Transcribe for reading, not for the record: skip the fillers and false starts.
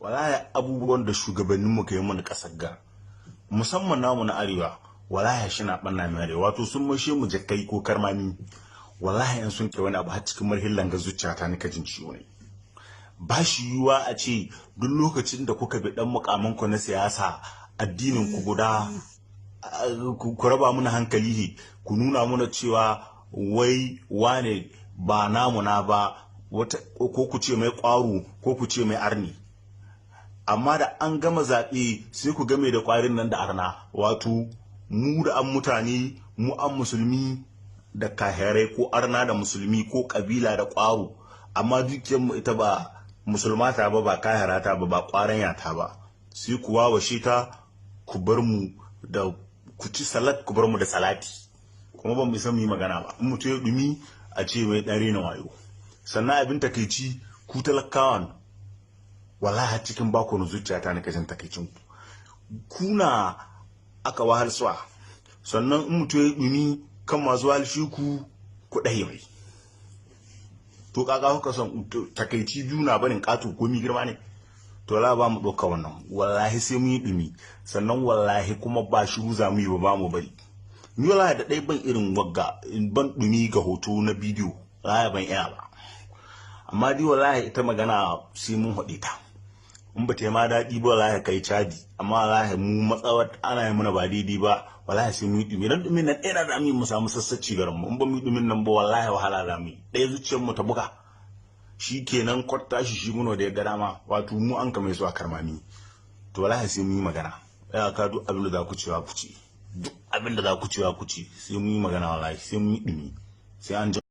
wallahi abubuwan da shugabannin mu kai mana kasar ga musamman namu na arewa wallahi shi na banna mai arewa wato sun mashe mu jakkai ko karmami wallahi in sun kai wani abu har cikin marhillan ga zuciyata ni kajin ciwo ne ba shi yiwa a ce duk lokacin da kuka bi dan mukamin ku na siyasa addinin ku guda ku raba muna hankali ku nuna muna cewa wai wane ba namu na ba wata ko ku ce mai ƙwaro ko ku ce mai arni amma da an gama zaɓe sai ku game da ƙwarin nan da arna wato mu da an mutane mu an musulmi da kahirai ko arna da musulmi ko ƙabila da ƙwaro amma dukiyar mu ita ba musulmata ba kahirata ba ƙwaranyata ba sai ku wawashe ta ku bar mu da ku ci salat ku bar mu da salati kuma ban mu san mu yi magana ba in mutum ya dumi a ce mai dan rena wayo sannan abin takeici ku talakawan wallahi cikin bako na zuciyata ne kajin takeicin kuna aka wahal suwa sannan in mutum ya dumi kan masu halshi ku dai mai to kaga kuka son takeici juna barin katu ko mi girma ne to la ba mu doka wannan wallahi sai mu yi dumi sannan wallahi kuma ba shi za mu yi ba mu bari ni wallahi da dai ban irin wagga ban dumi ga hoto na bidiyo wallahi ban iya ba amma dai wallahi ita magana sai mun hade ta in ba ta ma dadi ba wallahi kai cadi amma wallahi mu matsawar ana yi mana ba daidai ba wallahi sai mu yi dumi dan dumin nan ɗaya da mu samu sassaci garin mu in ba mu yi dumin nan ba wallahi wahala za mu yi ɗaya zuciyar mu ta buga shi kenan kwatta shi muno da ya ga dama wato mu an kama su a karmami to wallahi sai mu yi magana ya ka duk abin da za ku cewa ku ci duk abin da za ku cewa ku ci sai mu yi magana wallahi sai mu yi dumi sai an